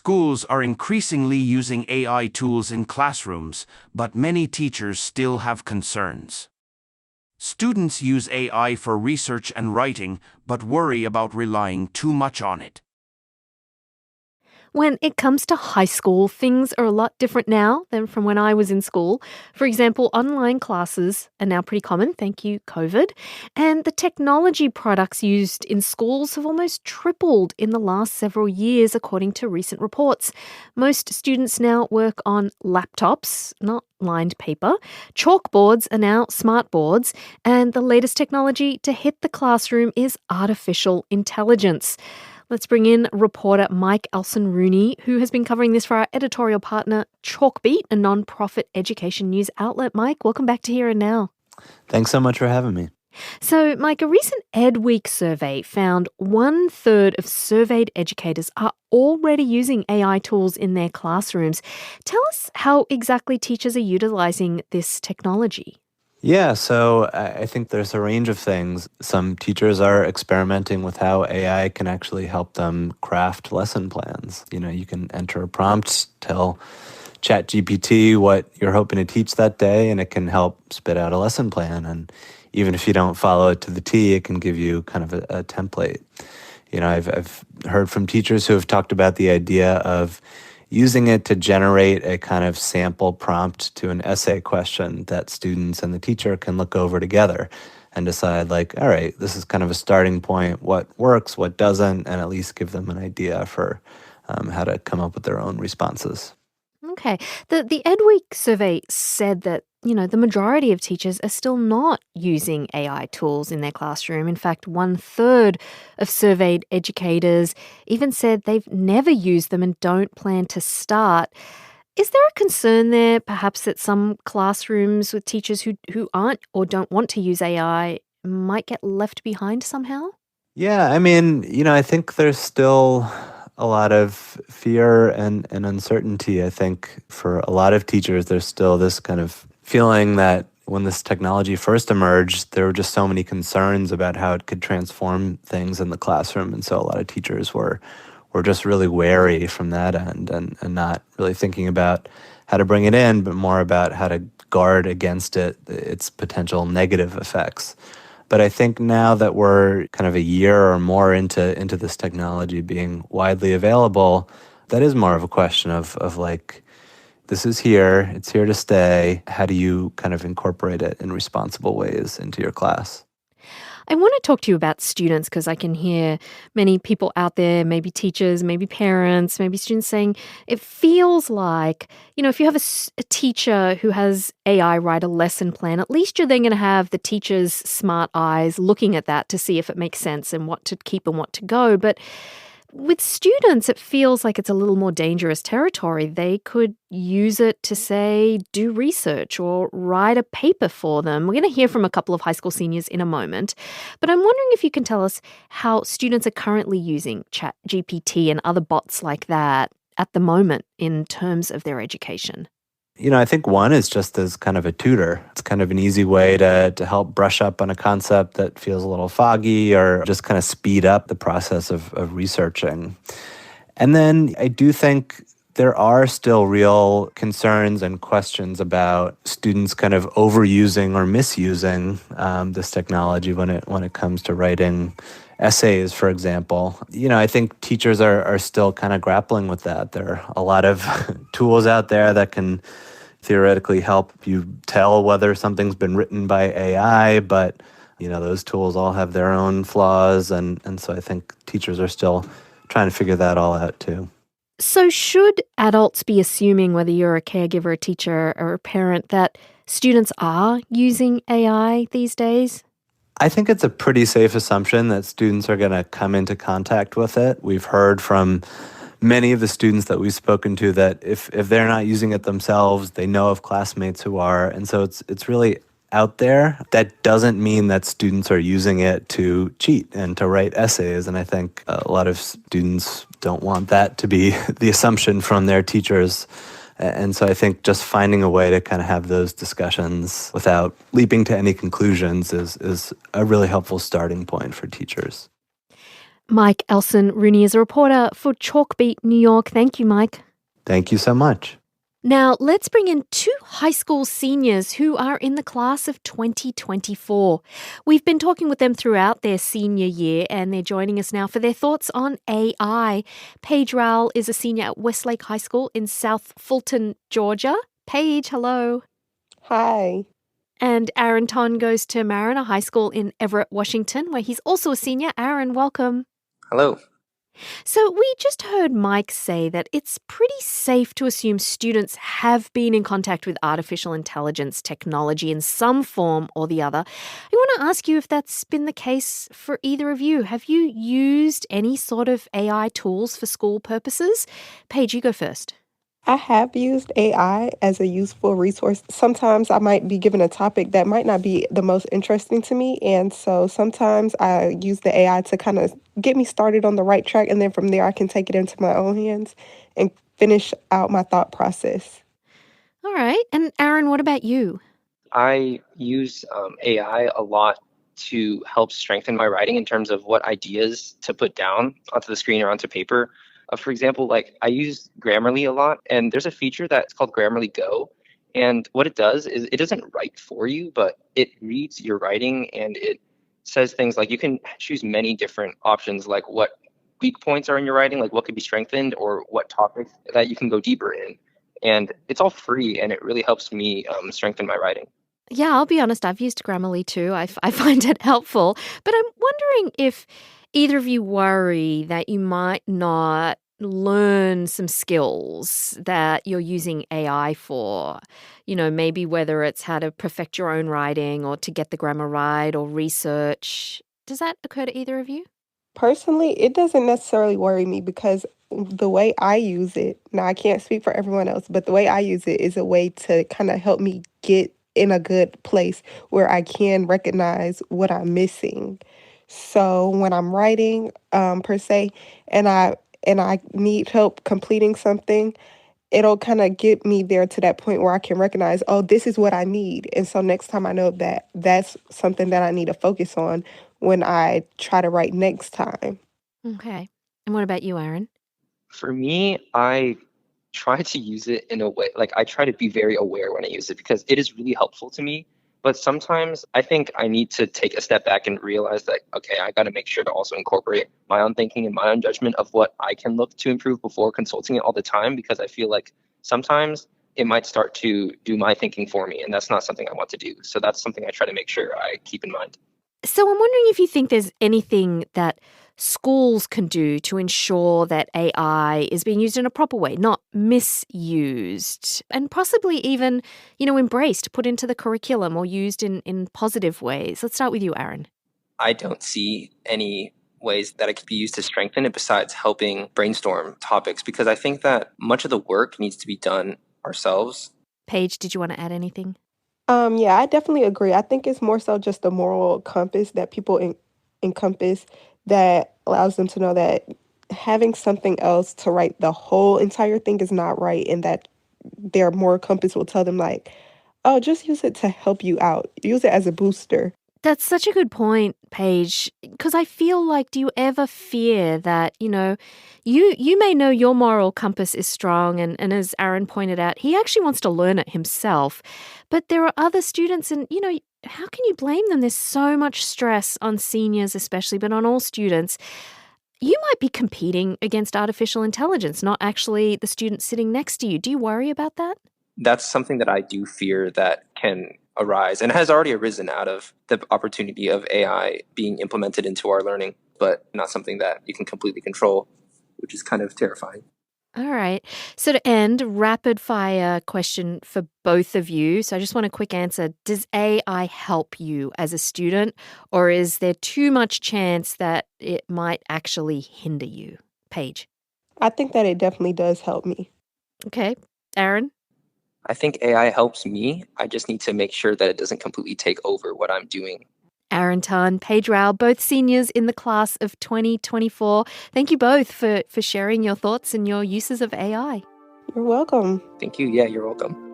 Schools are increasingly using AI tools in classrooms, but many teachers still have concerns. Students use AI for research and writing, but worry about relying too much on it. When it comes to high school, things are a lot different now than from when I was in school. For example, online classes are now pretty common, thank you, COVID. And the technology products used in schools have almost tripled in the last several years, according to recent reports. Most students now work on laptops, not lined paper. Chalkboards are now smart boards. And the latest technology to hit the classroom is artificial intelligence. Let's bring in reporter Mike Elson-Rooney, who has been covering this for our editorial partner, Chalkbeat, a non-profit education news outlet. Mike, welcome back to Here and Now. Thanks so much for having me. So, Mike, a recent EdWeek survey found 1/3 of surveyed educators are already using AI tools in their classrooms. Tell us how exactly teachers are utilizing this technology. Yeah, so I think there's a range of things. Some teachers are experimenting with how AI can actually help them craft lesson plans. You can enter a prompt, tell ChatGPT what you're hoping to teach that day, and it can help spit out a lesson plan. And even if you don't follow it to the T, it can give you kind of a template. I've heard from teachers who have talked about the idea of using it to generate a kind of sample prompt to an essay question that students and the teacher can look over together and decide, all right, this is kind of a starting point, what works, what doesn't, and at least give them an idea for how to come up with their own responses. Okay. The EdWeek survey said that, the majority of teachers are still not using AI tools in their classroom. In fact, 1/3 of surveyed educators even said they've never used them and don't plan to start. Is there a concern there, perhaps, that some classrooms with teachers who aren't or don't want to use AI might get left behind somehow? Yeah, I think there's still a lot of fear and uncertainty. I think for a lot of teachers, there's still this kind of feeling that when this technology first emerged, there were just so many concerns about how it could transform things in the classroom. And so a lot of teachers were just really wary from that end and not really thinking about how to bring it in, but more about how to guard against its potential negative effects. But I think now that we're kind of a year or more into this technology being widely available, that is more of a question of this is here, it's here to stay. How do you kind of incorporate it in responsible ways into your class? I want to talk to you about students because I can hear many people out there, maybe teachers, maybe parents, maybe students saying it feels like, if you have a teacher who has AI write a lesson plan, at least you're then going to have the teacher's smart eyes looking at that to see if it makes sense and what to keep and what to go. But with students, it feels like it's a little more dangerous territory. They could use it to, say, do research or write a paper for them. We're going to hear from a couple of high school seniors in a moment. But I'm wondering if you can tell us how students are currently using ChatGPT and other bots like that at the moment in terms of their education. I think one is just as kind of a tutor. It's kind of an easy way to help brush up on a concept that feels a little foggy or just kind of speed up the process of researching. And then I do think there are still real concerns and questions about students kind of overusing or misusing this technology when it comes to writing essays, for example. I think teachers are still kind of grappling with that. There are a lot of tools out there that can theoretically help you tell whether something's been written by AI, but those tools all have their own flaws, and so I think teachers are still trying to figure that all out too. So should adults be assuming, whether you're a caregiver, a teacher, or a parent, that students are using AI these days? I think it's a pretty safe assumption that students are going to come into contact with it. We've heard from many of the students that we've spoken to that if they're not using it themselves, they know of classmates who are. And so it's really out there. That doesn't mean that students are using it to cheat and to write essays. And I think a lot of students don't want that to be the assumption from their teachers. And so I think just finding a way to kind of have those discussions without leaping to any conclusions is a really helpful starting point for teachers. Mike Elson-Rooney is a reporter for Chalkbeat New York. Thank you, Mike. Thank you so much. Now, let's bring in two high school seniors who are in the class of 2024. We've been talking with them throughout their senior year, and they're joining us now for their thoughts on AI. Paige Rowell is a senior at Westlake High School in South Fulton, Georgia. Paige, hello. Hi. And Aaron Ton goes to Mariner High School in Everett, Washington, where he's also a senior. Aaron, welcome. Hello. So we just heard Mike say that it's pretty safe to assume students have been in contact with artificial intelligence technology in some form or the other. I want to ask you if that's been the case for either of you. Have you used any sort of AI tools for school purposes? Paige, you go first. I have used AI as a useful resource. Sometimes I might be given a topic that might not be the most interesting to me. And so sometimes I use the AI to kind of get me started on the right track. And then from there, I can take it into my own hands and finish out my thought process. All right. And Aaron, what about you? I use AI a lot to help strengthen my writing in terms of what ideas to put down onto the screen or onto paper. For example, like I use Grammarly a lot, and there's a feature that's called Grammarly Go. And what it does is it doesn't write for you, but it reads your writing and it says things like you can choose many different options, like what weak points are in your writing, like what could be strengthened, or what topics that you can go deeper in. And it's all free, and it really helps me strengthen my writing. Yeah, I'll be honest, I've used Grammarly too. I find it helpful. But I'm wondering if either of you worry that you might not learn some skills that you're using AI for. You know, maybe whether it's how to perfect your own writing or to get the grammar right or research. Does that occur to either of you? Personally, it doesn't necessarily worry me because the way I use it, now I can't speak for everyone else, but the way I use it is a way to kind of help me get in a good place where I can recognize what I'm missing. So when I'm writing, per se, and I need help completing something, it'll kind of get me there to that point where I can recognize, oh, this is what I need. And so next time I know that that's something that I need to focus on when I try to write next time. Okay. And what about you, Aaron? For me, I try to use it in a way, like I try to be very aware when I use it because it is really helpful to me. But sometimes I think I need to take a step back and realize that, okay, I got to make sure to also incorporate my own thinking and my own judgment of what I can look to improve before consulting it all the time, because I feel like sometimes it might start to do my thinking for me, and that's not something I want to do. So that's something I try to make sure I keep in mind. So I'm wondering if you think there's anything that schools can do to ensure that AI is being used in a proper way, not misused, and possibly even, embraced, put into the curriculum or used in positive ways. Let's start with you, Aaron. I don't see any ways that it could be used to strengthen it besides helping brainstorm topics, because I think that much of the work needs to be done ourselves. Paige, did you want to add anything? Yeah, I definitely agree. I think it's more so just the moral compass that people encompass that allows them to know that having something else to write the whole entire thing is not right, and that their moral compass will tell them like, oh, just use it to help you out. Use it as a booster. That's such a good point, Paige, because I feel like, do you ever fear that, you may know your moral compass is strong, and as Aaron pointed out, he actually wants to learn it himself, but there are other students and, how can you blame them? There's so much stress on seniors especially, but on all students. You might be competing against artificial intelligence, not actually the student sitting next to you. Do you worry about that? That's something that I do fear that can arise and has already arisen out of the opportunity of AI being implemented into our learning, but not something that you can completely control, which is kind of terrifying. All right. So to end, rapid fire question for both of you. So I just want a quick answer. Does AI help you as a student, or is there too much chance that it might actually hinder you? Paige. I think that it definitely does help me. Okay. Aaron? I think AI helps me. I just need to make sure that it doesn't completely take over what I'm doing. Aaron Tan, Paige Rowell, both seniors in the class of 2024. Thank you both for sharing your thoughts and your uses of AI. You're welcome. Thank you. Yeah, you're welcome.